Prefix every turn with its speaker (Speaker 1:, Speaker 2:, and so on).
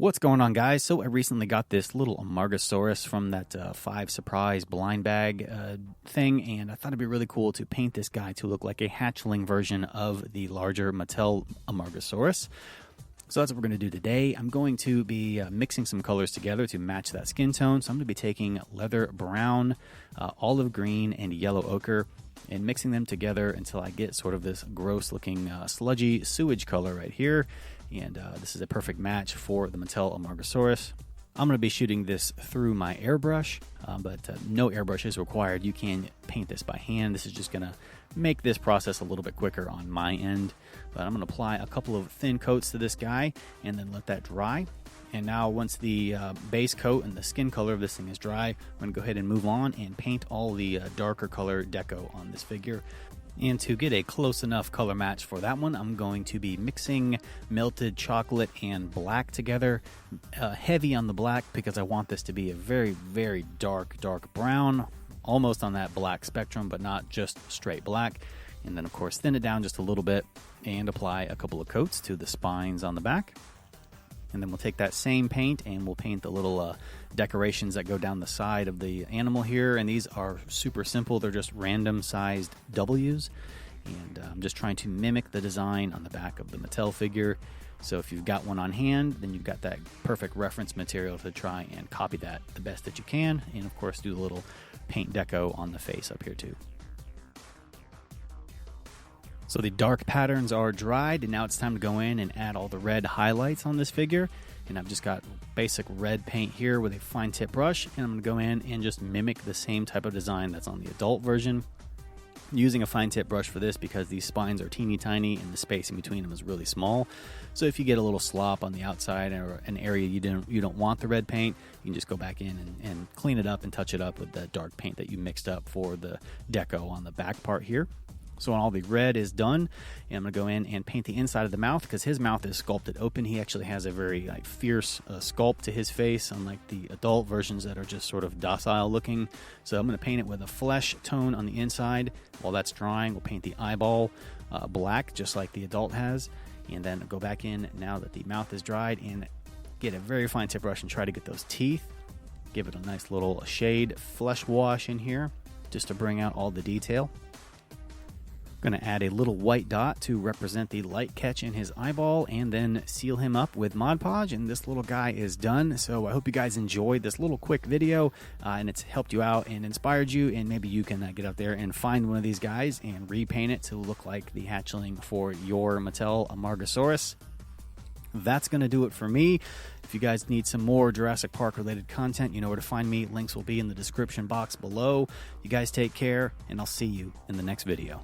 Speaker 1: What's going on, guys? So I recently got this little Amargasaurus from that 5 surprise blind bag thing, and I thought it'd be really cool to paint this guy to look like a hatchling version of the larger Mattel Amargasaurus. So that's what we're going to do today. I'm going to be mixing some colors together to match that skin tone. So I'm going to be taking leather brown, olive green, and yellow ochre, and mixing them together until I get sort of this gross looking sludgy sewage color right here. And this is a perfect match for the Mattel Amargasaurus. I'm going to be shooting this through my airbrush, but no airbrush is required. You can paint this by hand. This is just going to make this process a little bit quicker on my end. But I'm going to apply a couple of thin coats to this guy and then let that dry. And now once the base coat and the skin color of this thing is dry, I'm going to go ahead and move on and paint all the darker color deco on this figure. And to get a close enough color match for that one, I'm going to be mixing melted chocolate and black together, heavy on the black because I want this to be a very, very dark brown, almost on that black spectrum, but not just straight black. And then, of course, thin it down just a little bit and apply a couple of coats to the spines on the back. And then we'll take that same paint and we'll paint the little decorations that go down the side of the animal here. And these are super simple. They're just random sized W's. And I'm just trying to mimic the design on the back of the Mattel figure. So if you've got one on hand, then you've got that perfect reference material to try and copy that the best that you can. And of course, do a little paint deco on the face up here too. So the dark patterns are dried, and now it's time to go in and add all the red highlights on this figure. And I've just got basic red paint here with a fine tip brush, and I'm going to go in and just mimic the same type of design that's on the adult version. I'm using a fine tip brush for this because these spines are teeny tiny and the space in between them is really small. So if you get a little slop on the outside or an area you don't want the red paint, you can just go back in and clean it up and touch it up with the dark paint that you mixed up for the deco on the back part here. So when all the red is done, I'm going to go in and paint the inside of the mouth because his mouth is sculpted open. He actually has a very fierce sculpt to his face, unlike the adult versions that are just sort of docile looking. So I'm going to paint it with a flesh tone on the inside. While that's drying, we'll paint the eyeball black, just like the adult has. And then go back in now that the mouth is dried and get a very fine tip brush and try to get those teeth. Give it a nice little shade flesh wash in here just to bring out all the detail. Going to add a little white dot to represent the light catch in his eyeball and then seal him up with Mod Podge, and this little guy is done. So I hope you guys enjoyed this little quick video and it's helped you out and inspired you, and maybe you can get out there and find one of these guys and repaint it to look like the hatchling for your Mattel Amargasaurus. That's going to do it for me. If you guys need some more Jurassic Park related content, you know where to find me. Links will be in the description box below. You guys take care, and I'll see you in the next video.